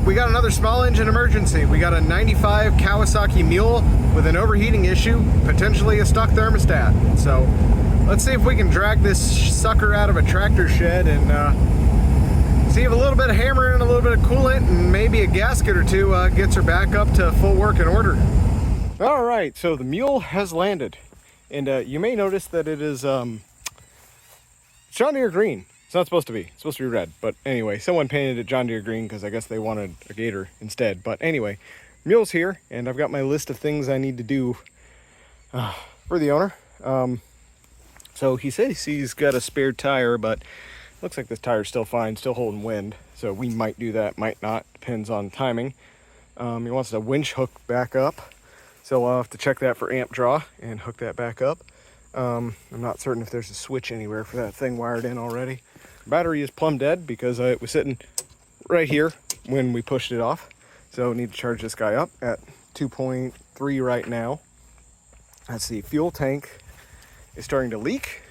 we got another small engine emergency. We got a 95 Kawasaki Mule with an overheating issue, potentially a stuck thermostat. So let's see if we can drag this sucker out of a tractor shed and see if a little bit of hammering and a little bit of coolant and maybe a gasket or two gets her back up to full working order. All right, so the Mule has landed, and you may notice that it is John Deere green. It's not supposed to be. It's supposed to be red. But anyway, someone painted it John Deere green because I guess they wanted a gator instead. But anyway, Mule's here, and I've got my list of things I need to do for the owner. So he says he's got a spare tire, but looks like this tire's still fine, still holding wind. So we might do that, might not. Depends on timing. He wants the winch hook back up. So I'll have to check that for amp draw and hook that back up. I'm not certain if there's a switch anywhere for that thing wired in already. Battery is plumb dead because it was sitting right here when we pushed it off. So I need to charge this guy up at 2.3 right now. Let's see, fuel tank is starting to leak.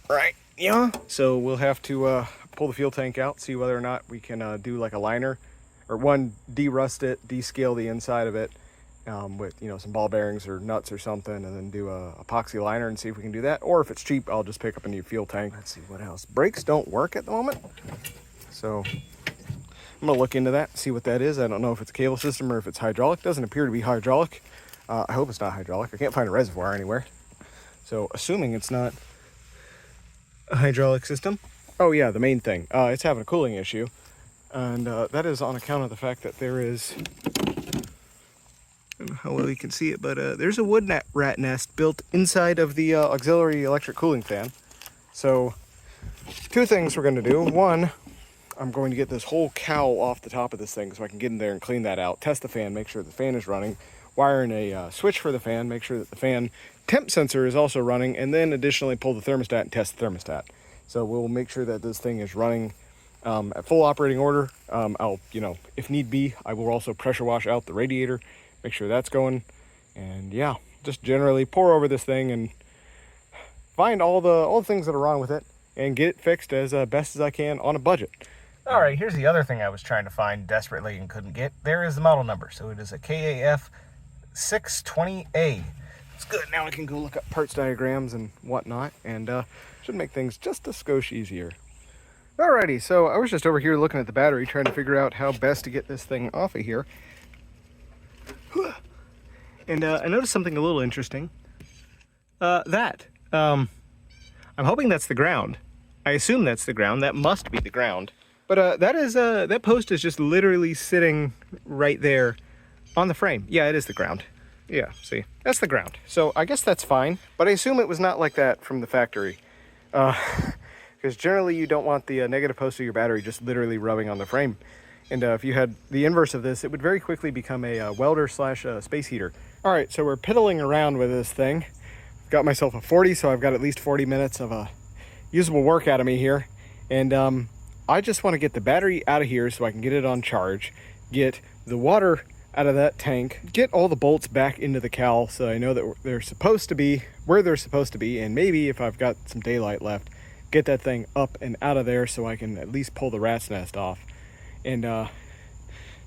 Right, yeah. So we'll have to pull the fuel tank out, see whether or not we can do like a liner, or one, de-rust it, descale the inside of it, with, you know, some ball bearings or nuts or something, and then do a epoxy liner and see if we can do that. Or if it's cheap, I'll just pick up a new fuel tank. Let's see what else. Brakes don't work at the moment, so I'm gonna look into that, see what that is. I don't know if it's a cable system or if it's hydraulic. Doesn't appear to be hydraulic. I hope it's not hydraulic. I can't find a reservoir anywhere, so assuming it's not a hydraulic system. Oh yeah, the main thing, it's having a cooling issue, and that is on account of the fact that there is, I don't know how well you can see it, but there's a wood rat nest built inside of the auxiliary electric cooling fan. So two things we're going to do. One, I'm going to get this whole cowl off the top of this thing so I can get in there and clean that out, test the fan, make sure the fan is running, wire in a switch for the fan, make sure that the fan temp sensor is also running, and then additionally pull the thermostat and test the thermostat. So we'll make sure that this thing is running at full operating order. I'll, you know, if need be, I will also pressure wash out the radiator, make sure that's going, and yeah, just generally pour over this thing and find all the things that are wrong with it and get it fixed as best as I can on a budget. All right, here's the other thing I was trying to find desperately and couldn't get. There is the model number. So it is a KAF620A. It's good. Now I can go look up parts diagrams and whatnot, and should make things just a skosh easier. Alrighty, so I was just over here looking at the battery, trying to figure out how best to get this thing off of here. And I noticed something a little interesting. I'm hoping that's the ground. I assume that's the ground. That must be the ground. But that post is just literally sitting right there on the frame. Yeah, it is the ground. Yeah, see, that's the ground. So I guess that's fine. But I assume it was not like that from the factory. Because generally you don't want the negative post of your battery just literally rubbing on the frame. And if you had the inverse of this, it would very quickly become a welder slash space heater. All right, so we're piddling around with this thing. Got myself a 40, so I've got at least 40 minutes of usable work out of me here. And I just want to get the battery out of here so I can get it on charge, get the water out of that tank, get all the bolts back into the cowl so I know that they're supposed to be where they're supposed to be, and maybe if I've got some daylight left, get that thing up and out of there so I can at least pull the rat's nest off. And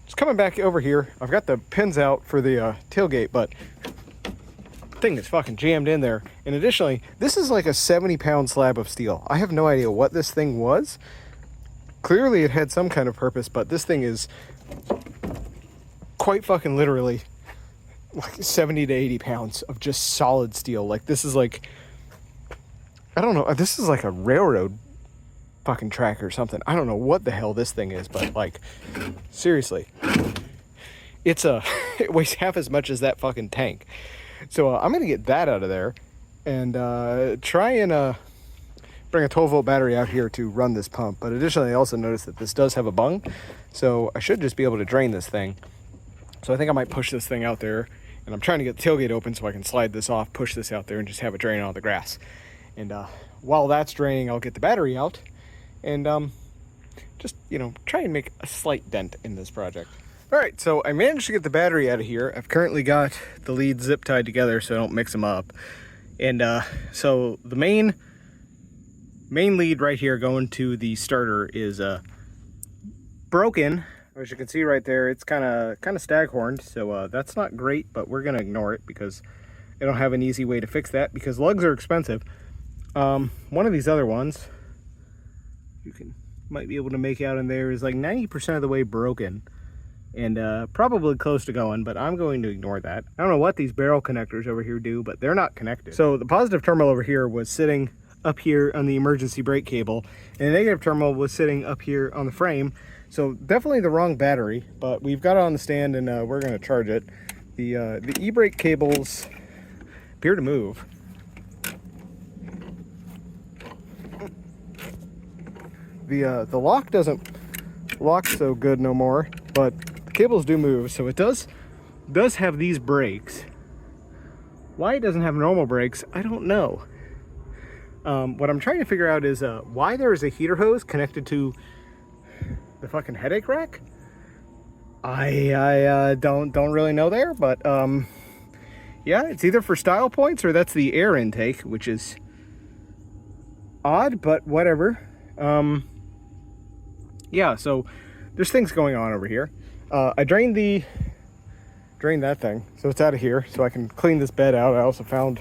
just coming back over here, I've got the pins out for the tailgate, but the thing is fucking jammed in there. And additionally, this is like a 70-pound slab of steel. I have no idea what this thing was. Clearly it had some kind of purpose, but this thing is quite fucking literally like 70 to 80 pounds of just solid steel. Like, this is like, I don't know, this is like a railroad fucking track or something. I don't know what the hell this thing is, but like, seriously, it weighs half as much as that fucking tank. So I'm gonna get that out of there and try and bring a 12-volt battery out here to run this pump. But additionally, I also noticed that this does have a bung, so I should just be able to drain this thing. So I think I might push this thing out there, and I'm trying to get the tailgate open so I can slide this off, push this out there, and just have it drain on the grass. And while that's draining, I'll get the battery out and just, you know, try and make a slight dent in this project. All right, so I managed to get the battery out of here. I've currently got the leads zip tied together so I don't mix them up. And so the main lead right here going to the starter is broken. As you can see right there, it's kind of staghorned, so that's not great, but we're gonna ignore it because I don't have an easy way to fix that because lugs are expensive. One of these other ones, might be able to make out in there, is like 90% of the way broken and probably close to going, but I'm going to ignore that. I don't know what these barrel connectors over here do, but they're not connected. So the positive terminal over here was sitting up here on the emergency brake cable, and the negative terminal was sitting up here on the frame. So definitely the wrong battery, but we've got it on the stand and we're going to charge it. The e-brake cables appear to move. The lock doesn't lock so good no more, but the cables do move, so it does have these brakes. Why it doesn't have normal brakes, I don't know. What I'm trying to figure out is why there is a heater hose connected to the fucking headache rack. I don't really know there, but yeah, it's either for style points or that's the air intake, which is odd, but whatever. Yeah, so there's things going on over here. I drained that thing, so it's out of here, so I can clean this bed out. I also found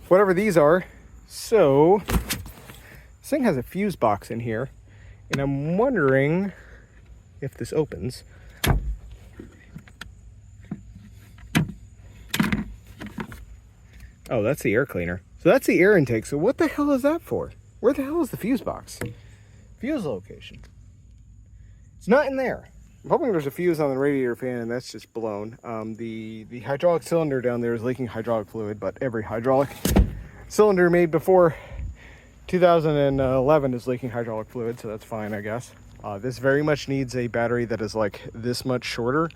whatever these are. So this thing has a fuse box in here, and I'm wondering if this opens. Oh, that's the air cleaner. So that's the air intake. So what the hell is that for? Where the hell is the fuse box? Fuse location. It's not in there. I'm hoping there's a fuse on the radiator fan and that's just blown. The hydraulic cylinder down there is leaking hydraulic fluid, but every hydraulic cylinder made before 2011 is leaking hydraulic fluid, so that's fine, I guess. This very much needs a battery that is like this much shorter.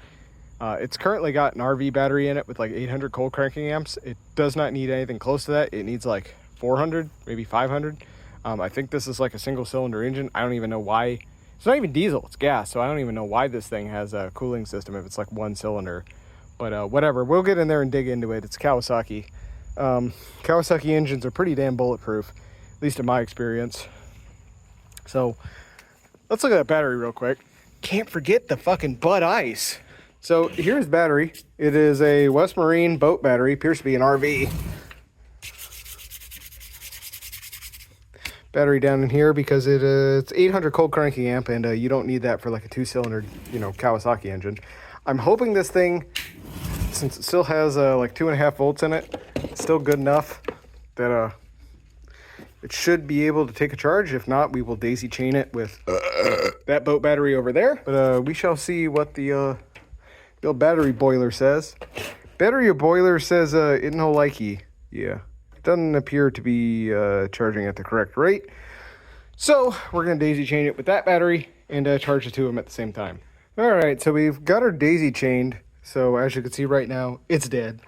It's currently got an RV battery in it with like 800 cold cranking amps. It does not need anything close to that. It needs like 400, maybe 500. I think this is like a single cylinder engine. I don't even know why. It's not even diesel, it's gas, so I don't even know why this thing has a cooling system if it's like one cylinder. But whatever, we'll get in there and dig into it. It's Kawasaki. Kawasaki engines are pretty damn bulletproof, at least in my experience. So let's look at that battery real quick. Can't forget the fucking Bud Ice. So here's the battery. It is a West Marine boat battery, appears to be an RV. Battery down in here because it's 800 cold cranking amp, and you don't need that for like a 2-cylinder, Kawasaki engine. I'm hoping this thing, since it still has like 2.5 volts in it, it's still good enough that it should be able to take a charge. If not, we will daisy chain it with that boat battery over there. But we shall see what the old battery boiler says. Battery boiler says it no likey. Yeah. Doesn't appear to be charging at the correct rate. So we're going to daisy chain it with that battery and charge the two of them at the same time. All right, so we've got our daisy chained. So as you can see right now, it's dead.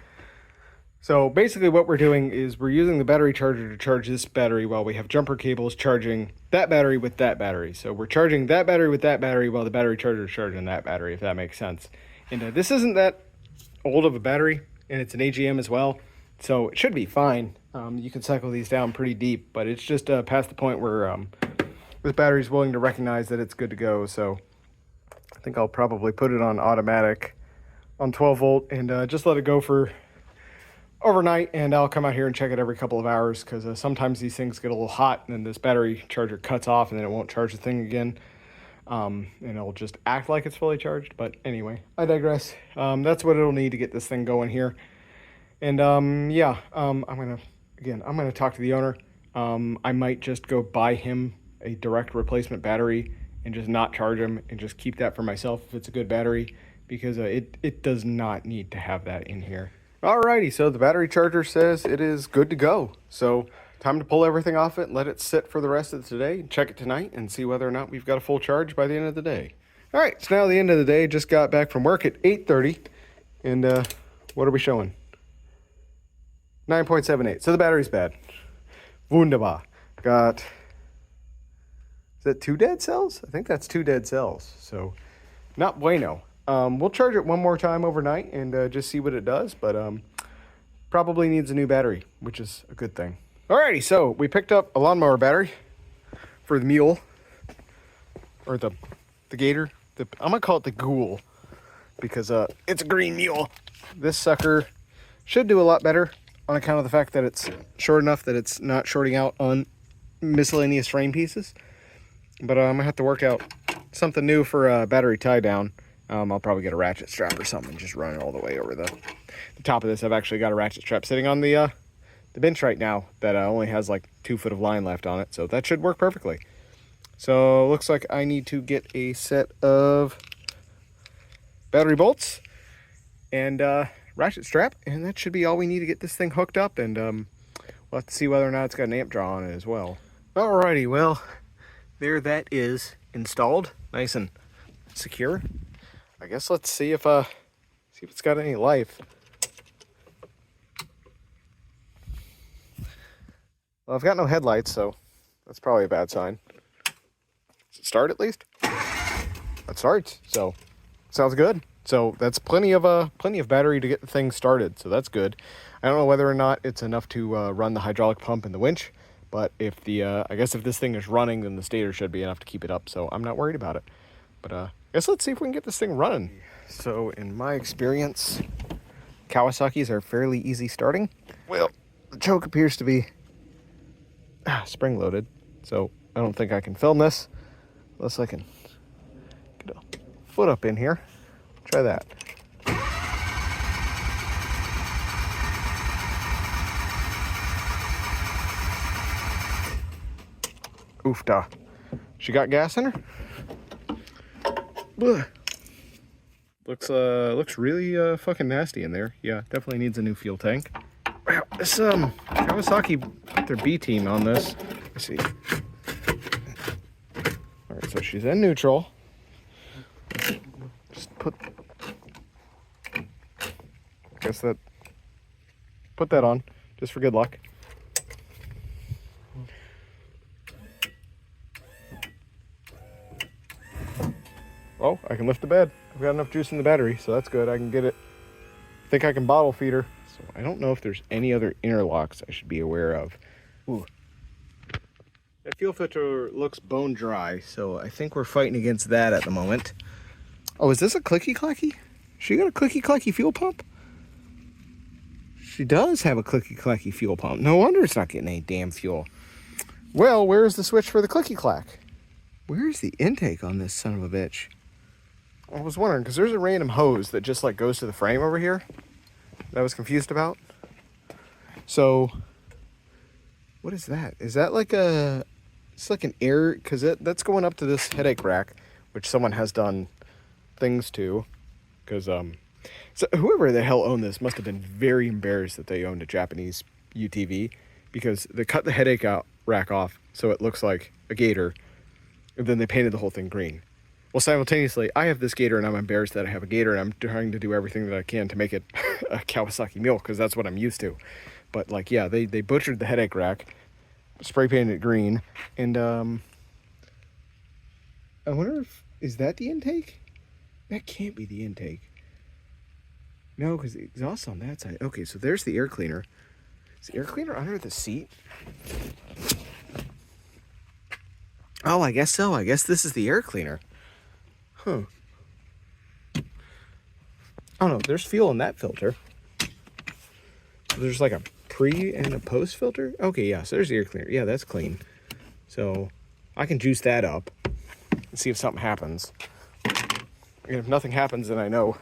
So basically what we're doing is we're using the battery charger to charge this battery while we have jumper cables charging that battery with that battery. So we're charging that battery with that battery while the battery charger is charging that battery, if that makes sense. And this isn't that old of a battery, and it's an AGM as well. So it should be fine. You can cycle these down pretty deep, but it's just past the point where this battery is willing to recognize that it's good to go. So I think I'll probably put it on automatic on 12 volt and just let it go for overnight. And I'll come out here and check it every couple of hours because sometimes these things get a little hot and then this battery charger cuts off and then it won't charge the thing again. And it'll just act like it's fully charged. But anyway, I digress. That's what it'll need to get this thing going here. And yeah, I'm gonna talk to the owner. I might just go buy him a direct replacement battery and just not charge him and just keep that for myself if it's a good battery, because it does not need to have that in here. Alrighty, so the battery charger says it is good to go. So time to pull everything off it and let it sit for the rest of today, check it tonight, and see whether or not we've got a full charge by the end of the day. All right, it's now the end of the day. Just got back from work at 8:30, and what are we showing? 9.78. So the battery's bad. Wunderbar. Got, is that 2 dead cells? I think that's 2 dead cells. So not bueno. We'll charge it one more time overnight and just see what it does, but probably needs a new battery, which is a good thing. Alrighty, so we picked up a lawnmower battery for the Mule, or the Gator, I'm gonna call it the ghoul because it's a green mule. This sucker should do a lot better on account of the fact that it's short enough that it's not shorting out on miscellaneous frame pieces. But I'm gonna have to work out something new for battery tie down. I'll probably get a ratchet strap or something and just run it all the way over the top of this. I've actually got a ratchet strap sitting on the bench right now that only has like 2 foot of line left on it, so that should work perfectly. So looks like I need to get a set of battery bolts and ratchet strap, and that should be all we need to get this thing hooked up, and we'll have to see whether or not it's got an amp draw on it as well. Alrighty, well, there that is installed, nice and secure. I guess let's see if it's got any life. Well, I've got no headlights, so that's probably a bad sign. Does it start at least? It starts, so sounds good. So that's plenty of battery to get the thing started, so that's good. I don't know whether or not it's enough to run the hydraulic pump and the winch, but if I guess if this thing is running, then the stator should be enough to keep it up, so I'm not worried about it. But I guess let's see if we can get this thing running. So in my experience, Kawasaki's are fairly easy starting. Well, the choke appears to be spring loaded, so I don't think I can film this unless I can get a foot up in here. Try that. Oofda. She got gas in her? Ugh. Looks really fucking nasty in there. Yeah, definitely needs a new fuel tank. Wow, this Kawasaki put their B team on this. Let's see. Alright, so she's in neutral. Just put that on, just for good luck. Oh, I can lift the bed. I've got enough juice in the battery, so that's good. I can get it. I think I can bottle feed her. So I don't know if there's any other interlocks I should be aware of. Ooh. That fuel filter looks bone dry, so I think we're fighting against that at the moment. Oh, is this a clicky-clacky? She got a clicky-clacky fuel pump? She does have a clicky-clacky fuel pump. No wonder it's not getting any damn fuel. Well, where's the switch for the clicky-clack? Where's the intake on this son of a bitch? I was wondering, because there's a random hose that just like goes to the frame over here that I was confused about. So, what is that? Is that like it's like an air, because that's going up to this headache rack, which someone has done things to, because so whoever the hell owned this must have been very embarrassed that they owned a Japanese UTV, because they cut the headache rack off so it looks like a gator, and then they painted the whole thing green. Well, simultaneously, I have this gator, and I'm embarrassed that I have a gator, and I'm trying to do everything that I can to make it a Kawasaki Mule, because that's what I'm used to. But, like, yeah, they butchered the headache rack, spray painted it green, and, I wonder if, is that the intake? That can't be the intake. No, because the exhaust's on that side. Okay, so there's the air cleaner. Is the air cleaner under the seat? Oh, I guess so. I guess this is the air cleaner. Huh. Oh no, there's fuel in that filter. So there's like a pre and a post filter. Okay, yeah, so there's the air cleaner. Yeah, that's clean. So I can juice that up and see if something happens. And if nothing happens, then I know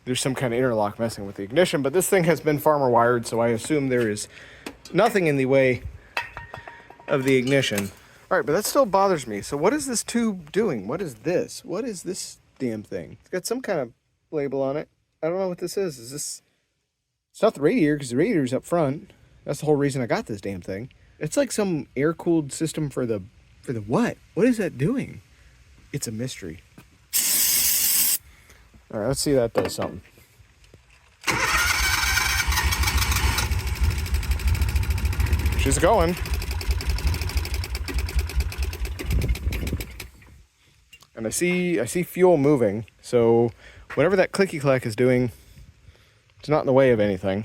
there's some kind of interlock messing with the ignition. But this thing has been farmer wired, so I assume there is nothing in the way of the ignition. All right, but that still bothers me. So what is this tube doing? What is this? What is this damn thing? It's got some kind of label on it. I don't know what this is. Is this... It's not the radiator, because the radiator's up front. That's the whole reason I got this damn thing. It's like some air-cooled system for the what? What is that doing? It's a mystery. All right, let's see if that does something. She's going. And I see fuel moving, so whatever that clicky-clack is doing, it's not in the way of anything.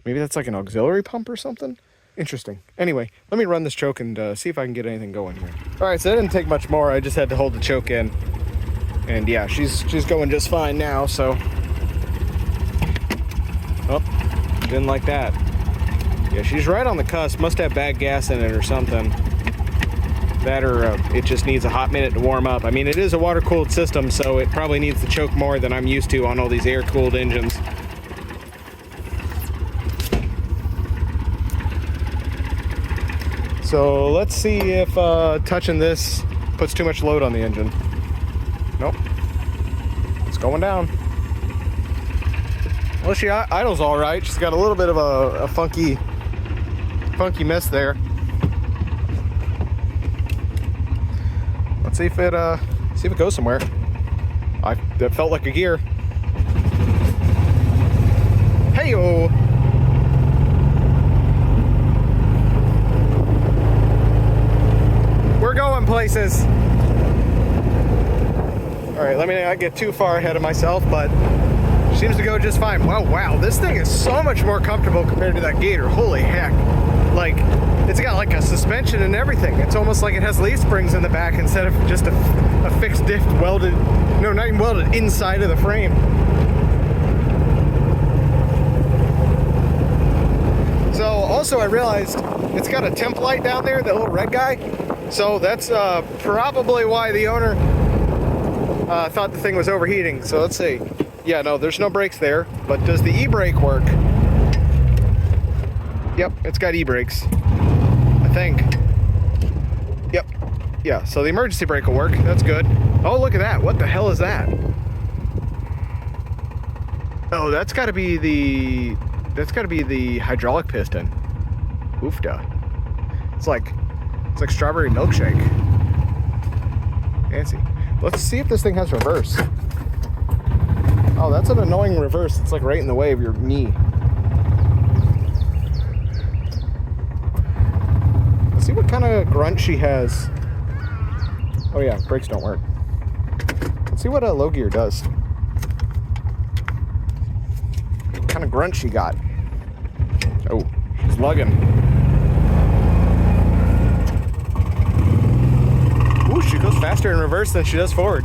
Maybe that's like an auxiliary pump or something? Interesting. Anyway, let me run this choke and see if I can get anything going here. All right, so that didn't take much more. I just had to hold the choke in. And yeah, she's going just fine now, so. Oh, didn't like that. Yeah, she's right on the cusp. Must have bad gas in it or something. That or it just needs a hot minute to warm up. I mean, it is a water-cooled system, so it probably needs to choke more than I'm used to on all these air-cooled engines. So let's see if touching this puts too much load on the engine. Nope. It's going down. Well, she idles all right. She's got a little bit of a funky mess there. Let's see if it goes somewhere. That felt like a gear. Hey-o! We're going places. All right, let me not get too far ahead of myself, but seems to go just fine. Wow, this thing is so much more comfortable compared to that Gator. Holy heck. Like, it's got like a suspension and everything. It's almost like it has leaf springs in the back instead of just a fixed diff welded, no, not even welded, inside of the frame. So also I realized it's got a temp light down there, that little red guy. So that's probably why the owner thought the thing was overheating. So let's see. Yeah, no, there's no brakes there, but does the e-brake work? Yep, it's got e-brakes, I think. Yep, yeah, so the emergency brake will work. That's good. Oh, look at that. What the hell is that? Oh, that's got to be the hydraulic piston. Oofda. It's like strawberry milkshake. Fancy. Let's see if this thing has reverse. Oh, that's an annoying reverse. It's like right in the way of your knee. Let's see what kind of grunt she has. Oh yeah, brakes don't work. Let's see what a low gear does. What kind of grunt she got. Oh, she's lugging. Ooh, she goes faster in reverse than she does forward.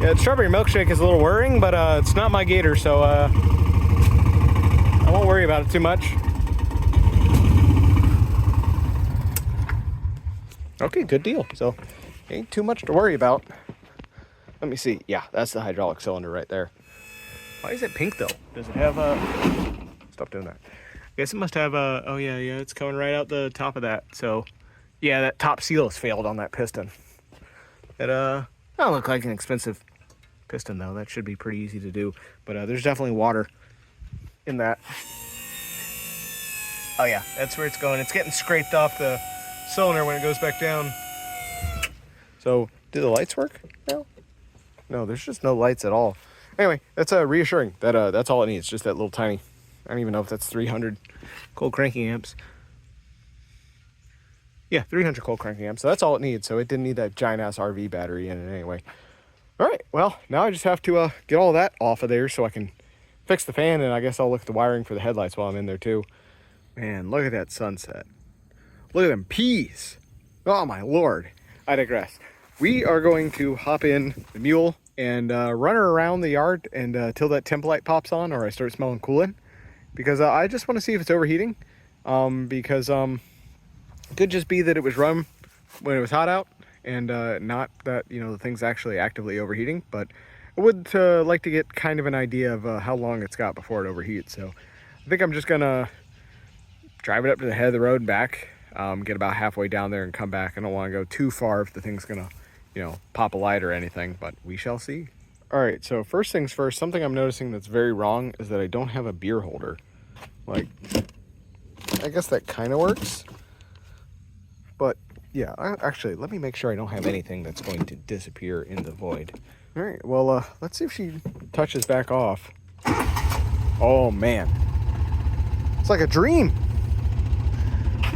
Yeah, the strawberry milkshake is a little worrying, but it's not my Gator, so I won't worry about it too much. Okay, good deal. So, ain't too much to worry about. Let me see. Yeah, that's the hydraulic cylinder right there. Why is it pink though? Does it have a... Stop doing that. I guess it must have a... Oh yeah, it's coming right out the top of that. So, yeah, that top seal has failed on that piston. It don't look like an expensive piston though. That should be pretty easy to do. But there's definitely water in that. Oh yeah, that's where it's going. It's getting scraped off the cylinder when it goes back down. So, do the lights work? No, there's just no lights at all. Anyway, that's reassuring that that's all it needs. Just that little tiny, I don't even know if that's 300 cold cranking amps. Yeah, 300 cold cranking amps. So that's all it needs. So it didn't need that giant ass RV battery in it anyway. All right, well, now I just have to get all that off of there so I can fix the fan, and I guess I'll look at the wiring for the headlights while I'm in there too. Man, look at that sunset. Look at them peas. Oh my Lord. I digress. We are going to hop in the Mule and run her around the yard and till that temp light pops on or I start smelling coolant, because I just want to see if it's overheating. Because it could just be that it was run when it was hot out and not that, you know, the thing's actually actively overheating. But I would like to get kind of an idea of how long it's got before it overheats. So I think I'm just gonna drive it up to the head of the road and back, get about halfway down there and come back. I don't want to go too far if the thing's gonna, you know, pop a light or anything, but we shall see. All right, so first things first, something I'm noticing that's very wrong is that I don't have a beer holder. Like, I guess that kind of works, but yeah, actually, let me make sure I don't have anything that's going to disappear in the void. All right, well, let's see if she touches back off. Oh man, it's like a dream.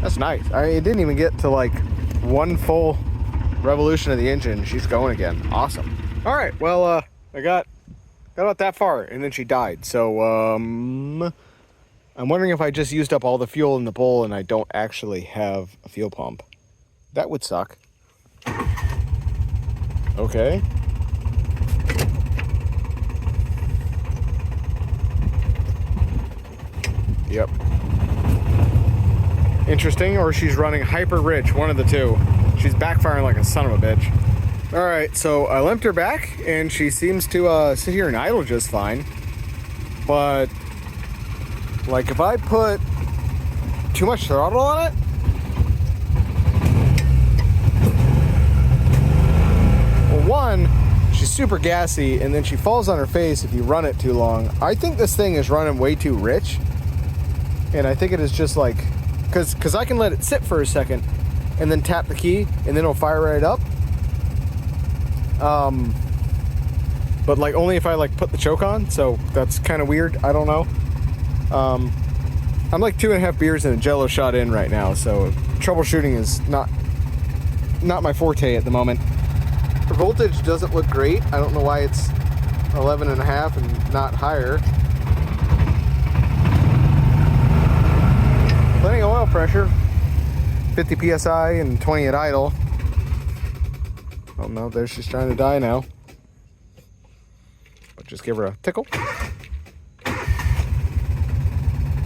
That's nice. It didn't even get to like one full revolution of the engine. She's going again. Awesome. All right, well, I got about that far and then she died. So I'm wondering if I just used up all the fuel in the bowl and I don't actually have a fuel pump. That would suck. Okay. Yep. Interesting, or she's running hyper rich, one of the two. She's backfiring like a son of a bitch. Alright, so I limped her back, and she seems to sit here and idle just fine. But, like, if I put too much throttle on it, well, one, she's super gassy, and then she falls on her face if you run it too long. I think this thing is running way too rich, and I think it is just like, because I can let it sit for a second, and then tap the key, and then it'll fire right up. But like only if I like put the choke on, so that's kind of weird. I don't know. I'm like 2.5 beers and a Jello shot in right now, so troubleshooting is not my forte at the moment. Her voltage doesn't look great. I don't know why it's 11.5 and not higher. Plenty of oil pressure, 50 psi and 20 at idle. Oh no, there she's trying to die now. I'll just give her a tickle.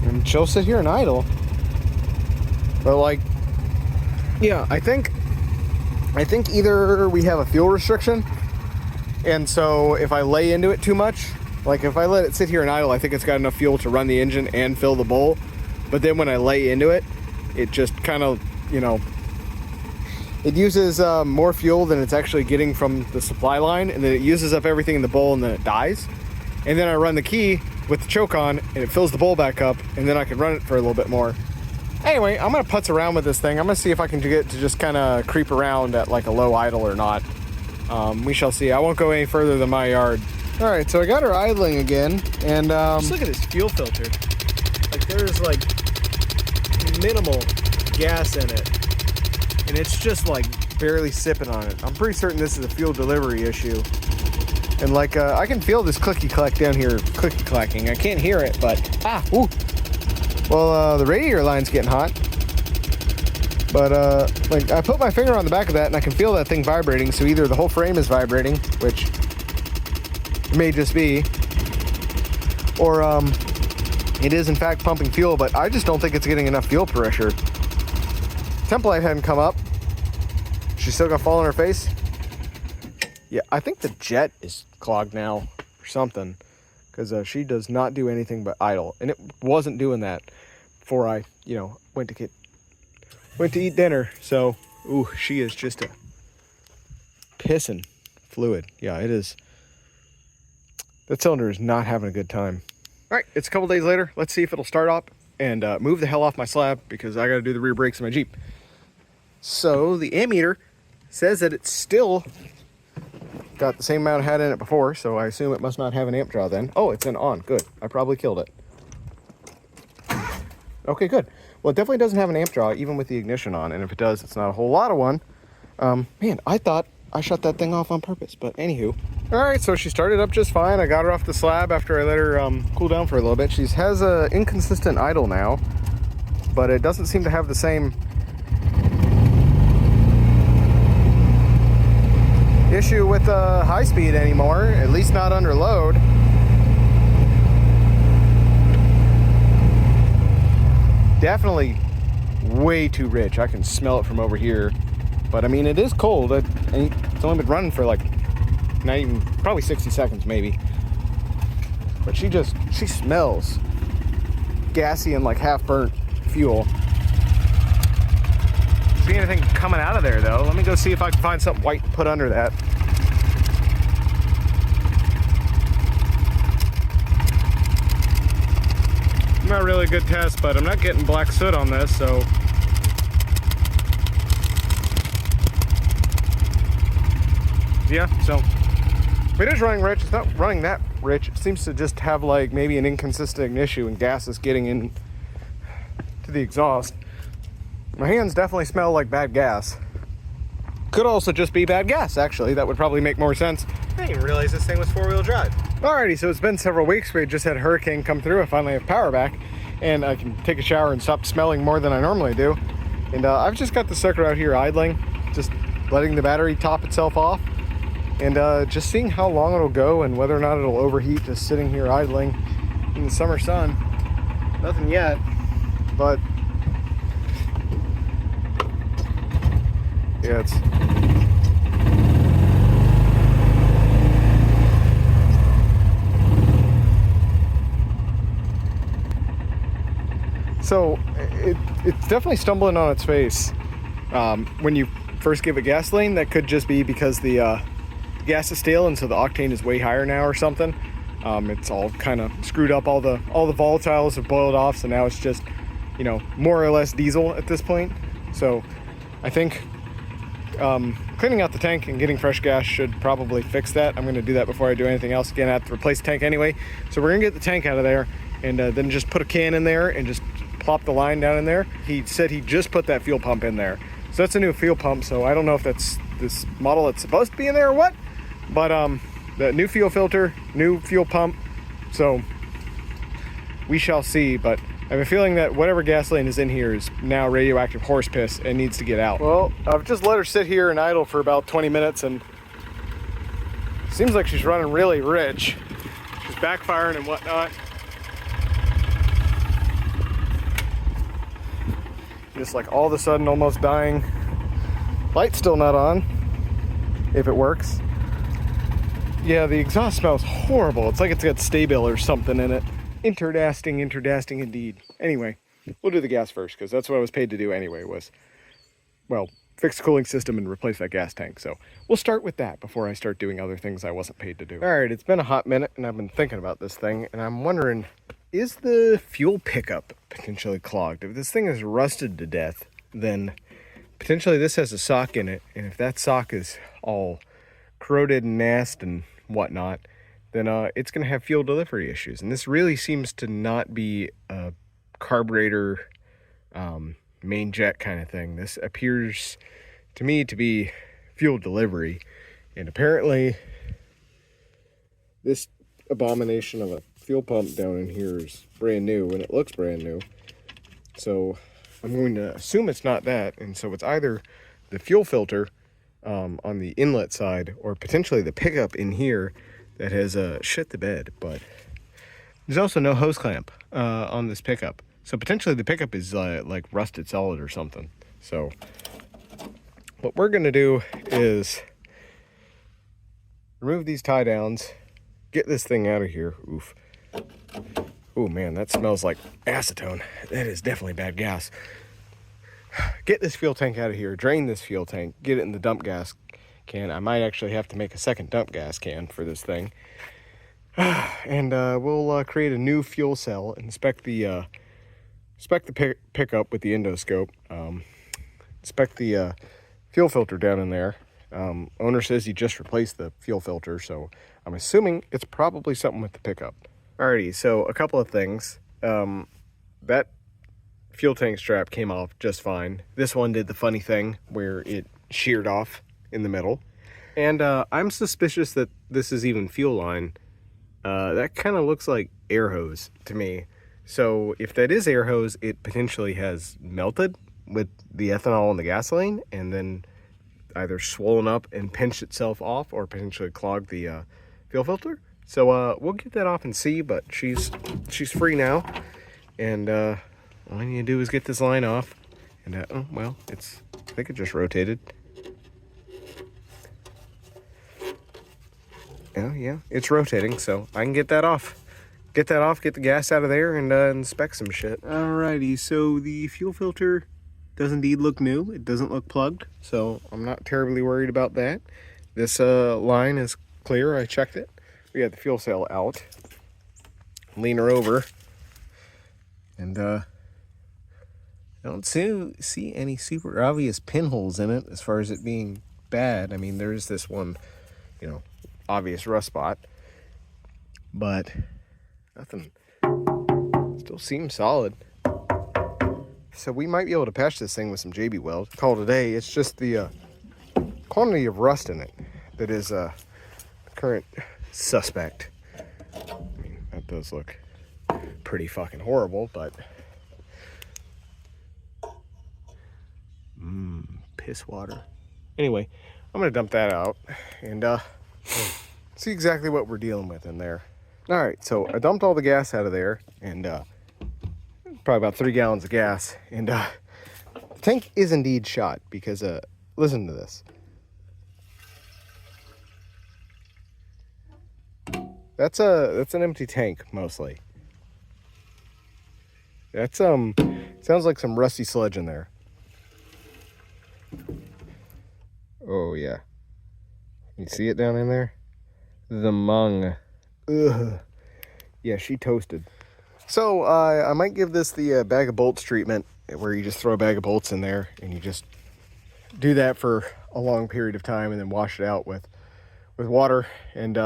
And she'll sit here and idle. But like, yeah, I think either we have a fuel restriction, and so if I lay into it too much, like if I let it sit here and idle, I think it's got enough fuel to run the engine and fill the bowl. But then when I lay into it, it just kind of, you know, it uses more fuel than it's actually getting from the supply line, and then it uses up everything in the bowl and then it dies. And then I run the key with the choke on and it fills the bowl back up, and then I can run it for a little bit more. Anyway, I'm gonna putz around with this thing. I'm gonna see if I can get to just kind of creep around at like a low idle or not. We shall see. I won't go any further than my yard. All right, so I got her idling again, and just look at this fuel filter. Like there's like minimal gas in it, and it's just like barely sipping on it. I'm pretty certain this is a fuel delivery issue. And like I can feel this clicky clack down here, clicky clacking. I can't hear it, but ooh. Well, the radiator line's getting hot. But like I put my finger on the back of that and I can feel that thing vibrating. So either the whole frame is vibrating, which may just be, or it is in fact pumping fuel, but I just don't think it's getting enough fuel pressure. Temp light hadn't come up. She's still gonna fall on her face. Yeah, I think the jet is clogged now or something, because she does not do anything but idle, and it wasn't doing that before I, you know, went to eat dinner. So, ooh, she is just a pissing fluid. Yeah, it is. That cylinder is not having a good time. All right, it's a couple days later. Let's see if it'll start up and move the hell off my slab, because I got to do the rear brakes in my Jeep. So the ammeter says that it's still got the same amount it had in it before, so I assume it must not have an amp draw then. Oh, it's an on. Good. I probably killed it. Okay, good. Well, it definitely doesn't have an amp draw, even with the ignition on, and if it does, it's not a whole lot of one. Man, I thought I shut that thing off on purpose, but anywho. All right, so she started up just fine. I got her off the slab after I let her cool down for a little bit. She has a inconsistent idle now, but it doesn't seem to have the same issue with high speed anymore, at least not under load. Definitely way too rich. I can smell it from over here, but I mean, it is cold. It's only been running for like not even, probably 60 seconds maybe, but she smells gassy and like half burnt fuel. See anything coming out of there though? Let me go see if I can find something white to put under that. Not really a good test, but I'm not getting black soot on this, so yeah, so it is running rich. It's not running that rich. It seems to just have like maybe an inconsistent issue and gas is getting in to the exhaust. My hands definitely smell like bad gas. Could also just be bad gas, actually. That would probably make more sense. I didn't even realize this thing was four-wheel drive. Alrighty, so it's been several weeks. We just had a hurricane come through. I finally have power back, and I can take a shower and stop smelling more than I normally do. And I've just got the sucker out here idling, just letting the battery top itself off. and just seeing how long it'll go and whether or not it'll overheat just sitting here idling in the summer sun. Nothing yet, but yeah, it's so it's definitely stumbling on its face. When you first give it gasoline, that could just be because the gas is stale and so the octane is way higher now or something. It's all kind of screwed up. All the volatiles have boiled off, so now it's just, you know, more or less diesel at this point. So I think cleaning out the tank and getting fresh gas should probably fix that. I'm going to do that before I do anything else. Again, I have to replace the tank anyway, so we're going to get the tank out of there and then just put a can in there and just plop the line down in there. He said he just put that fuel pump in there, so that's a new fuel pump. So I don't know if that's this model that's supposed to be in there or what, but the new fuel filter, new fuel pump, so we shall see. But I have a feeling that whatever gasoline is in here is now radioactive horse piss and needs to get out. Well, I've just let her sit here and idle for about 20 minutes and seems like she's running really rich. She's backfiring and whatnot. Just like all of a sudden almost dying. Light's still not on, if it works. Yeah, the exhaust smells horrible. It's like it's got stabil or something in it. Interdasting indeed. Anyway, we'll do the gas first, because that's what I was paid to do anyway, was, well, fix the cooling system and replace that gas tank. So we'll start with that before I start doing other things I wasn't paid to do. All right, it's been a hot minute and I've been thinking about this thing, and I'm wondering, is the fuel pickup potentially clogged? If this thing is rusted to death, then potentially this has a sock in it, and if that sock is all corroded and nasty and whatnot, then it's going to have fuel delivery issues. And this really seems to not be a carburetor main jet kind of thing. This appears to me to be fuel delivery, and apparently this abomination of a fuel pump down in here is brand new, and it looks brand new. So I'm going to assume it's not that, and so it's either the fuel filter on the inlet side, or potentially the pickup in here that has shit the bed. But there's also no hose clamp on this pickup, so potentially the pickup is like rusted solid or something. So what we're gonna do is remove these tie downs, get this thing out of here. Oof. Oh man, that smells like acetone. That is definitely bad gas. Get this fuel tank out of here, drain this fuel tank, get it in the dump gas can. I might actually have to make a second dump gas can for this thing. And we'll create a new fuel cell, inspect the pickup with the endoscope, inspect the fuel filter down in there. Owner says he just replaced the fuel filter, so I'm assuming it's probably something with the pickup. Alrighty, so a couple of things. That fuel tank strap came off just fine. This one did the funny thing where it sheared off in the middle. And I'm suspicious that this is even fuel line. That kind of looks like air hose to me. So if that is air hose, it potentially has melted with the ethanol and the gasoline, and then either swollen up and pinched itself off, or potentially clogged the fuel filter. So we'll get that off and see, but she's free now, and all I need to do is get this line off. And oh well, I think it just rotated. Oh yeah, it's rotating, so I can get that off. Get the gas out of there, and inspect some shit. Alrighty, so the fuel filter does indeed look new. It doesn't look plugged, so I'm not terribly worried about that. This line is clear. I checked it. We got the fuel cell out. Lean her over, and I don't see any super obvious pinholes in it as far as it being bad. I mean, there is this one, obvious rust spot, but nothing. Still seems solid. So we might be able to patch this thing with some JB Weld. Call it a day. It's just the quantity of rust in it that is the current suspect. I mean, that does look pretty fucking horrible, but piss water. Anyway, I'm gonna dump that out, and see exactly what we're dealing with in there. All right, so I dumped all the gas out of there, and probably about 3 gallons of gas, and the tank is indeed shot because listen to this. That's an empty tank mostly. That's sounds like some rusty sludge in there. Oh yeah, you see it down in there? The mung. Ugh. Yeah, she toasted. So I might give this the bag of bolts treatment, where you just throw a bag of bolts in there and you just do that for a long period of time and then wash it out with water and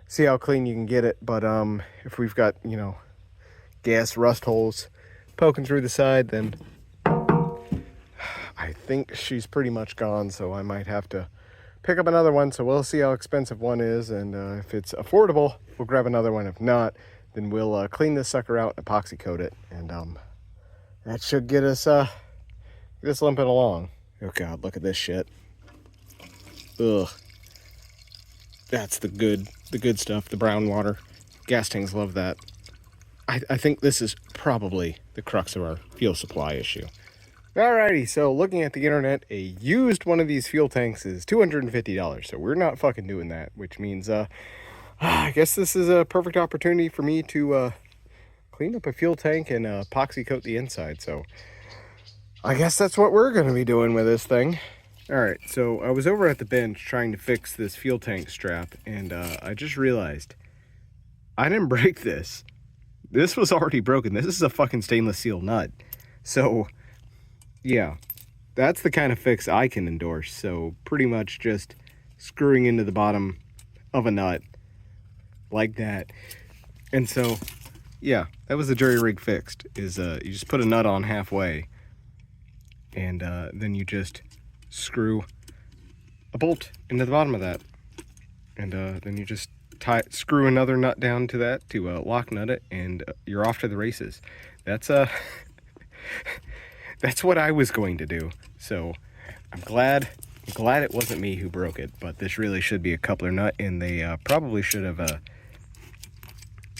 see how clean you can get it. But if we've got, you know, gas rust holes poking through the side, then I think she's pretty much gone, so I might have to pick up another one. So we'll see how expensive one is, and if it's affordable, we'll grab another one. If not, then we'll clean this sucker out and epoxy coat it, and that should get us limping along. Oh god, look at this shit. Ugh. That's the good stuff, the brown water. Gas tanks love that. I think this is probably the crux of our fuel supply issue. Alrighty, so looking at the internet, a used one of these fuel tanks is $250, so we're not fucking doing that, which means I guess this is a perfect opportunity for me to clean up a fuel tank and epoxy coat the inside. So I guess that's what we're going to be doing with this thing. Alright, so I was over at the bench trying to fix this fuel tank strap, and I just realized I didn't break this. This was already broken. This is a fucking stainless steel nut. So yeah, that's the kind of fix I can endorse. So pretty much just screwing into the bottom of a nut like that. And so, yeah, that was the jury rig fixed. Is you just put a nut on halfway, and then you just screw a bolt into the bottom of that, and then you just screw another nut down to that to lock nut it, and you're off to the races. That's that's what I was going to do. So I'm glad it wasn't me who broke it, but this really should be a coupler nut, and they probably should have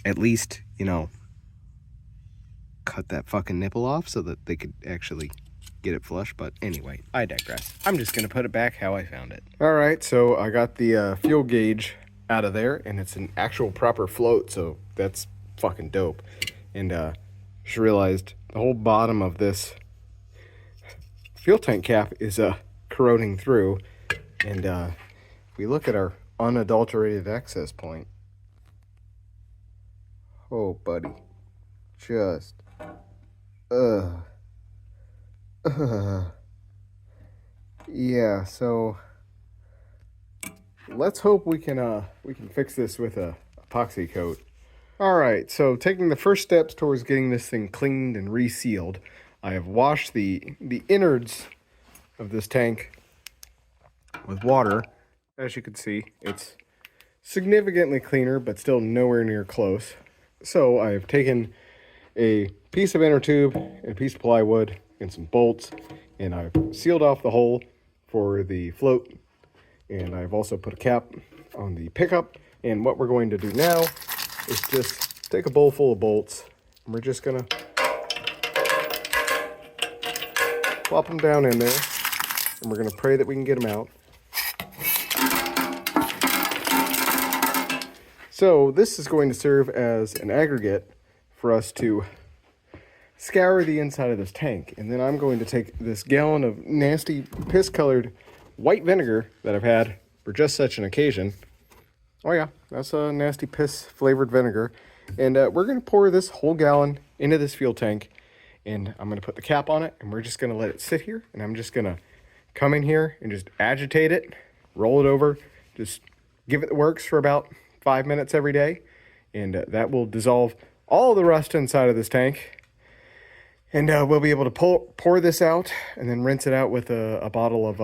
at least, you know, cut that fucking nipple off so that they could actually get it flush. But anyway, I digress. I'm just gonna put it back how I found it. All right, so I got the fuel gauge out of there, and it's an actual proper float, so that's fucking dope. And just realized the whole bottom of this fuel tank cap is corroding through, and if we look at our unadulterated access point, oh buddy, just yeah, so let's hope we can fix this with a epoxy coat. All right, so taking the first steps towards getting this thing cleaned and resealed, I have washed the innards of this tank with water. As you can see, it's significantly cleaner, but still nowhere near close. So I have taken a piece of inner tube and a piece of plywood and some bolts, and I've sealed off the hole for the float, and I've also put a cap on the pickup. And what we're going to do now is just take a bowl full of bolts, and we're just gonna plop them down in there, and we're gonna pray that we can get them out. So this is going to serve as an aggregate for us to scour the inside of this tank, and then I'm going to take this gallon of nasty piss-colored white vinegar that I've had for just such an occasion. Oh yeah, that's a nasty piss-flavored vinegar, and we're going to pour this whole gallon into this fuel tank, and I'm going to put the cap on it, and we're just going to let it sit here, and I'm just going to come in here and just agitate it, roll it over, just give it the works for about 5 minutes every day, and that will dissolve all the rust inside of this tank. And we'll be able to pour this out and then rinse it out with a bottle of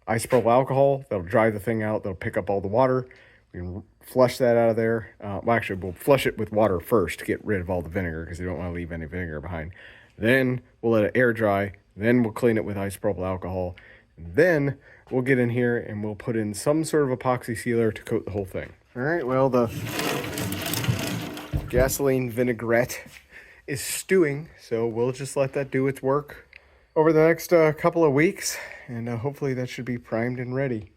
isopropyl alcohol. That'll dry the thing out. That'll pick up all the water. We can flush that out of there. Well, actually, we'll flush it with water first to get rid of all the vinegar, because we don't want to leave any vinegar behind. Then we'll let it air dry. Then we'll clean it with isopropyl alcohol. Then we'll get in here and we'll put in some sort of epoxy sealer to coat the whole thing. All right, well, the gasoline vinaigrette is stewing, so we'll just let that do its work over the next couple of weeks, and hopefully that should be primed and ready.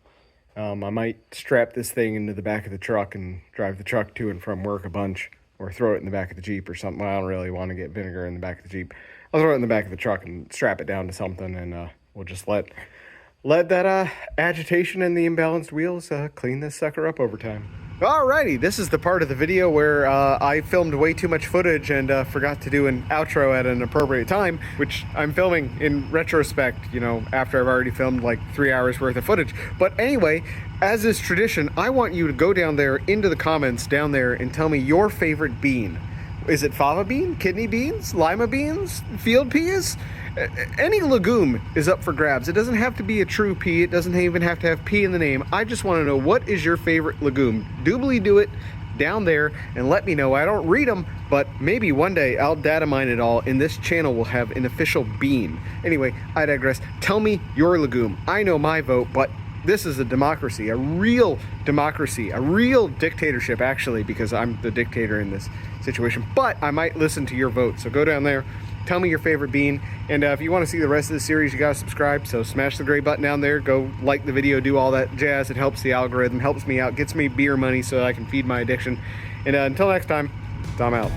I might strap this thing into the back of the truck and drive the truck to and from work a bunch, or throw it in the back of the Jeep or something. Well, I don't really want to get vinegar in the back of the Jeep. I'll throw it in the back of the truck and strap it down to something, and we'll just let that agitation and the imbalanced wheels clean this sucker up over time. Alrighty, this is the part of the video where I filmed way too much footage and forgot to do an outro at an appropriate time, which I'm filming in retrospect, you know, after I've already filmed like 3 hours worth of footage. But anyway, as is tradition, I want you to go down there into the comments down there and tell me your favorite bean. Is it fava bean, kidney beans, lima beans, field peas? Any legume is up for grabs. It doesn't have to be a true pea. It doesn't even have to have pea in the name. I just want to know, what is your favorite legume? Doobly do it down there and let me know. I don't read them, but maybe one day I'll data mine it all and this channel will have an official bean. Anyway, I digress. Tell me your legume. I know my vote, but this is a democracy, a real democracy, a real dictatorship, actually, because I'm the dictator in this situation. But I might listen to your vote. So go down there, tell me your favorite bean, and if you want to see the rest of the series, you gotta subscribe. So smash the gray button down there, go like the video, do all that jazz. It helps the algorithm, helps me out, gets me beer money so that I can feed my addiction. And until next time, I'm out.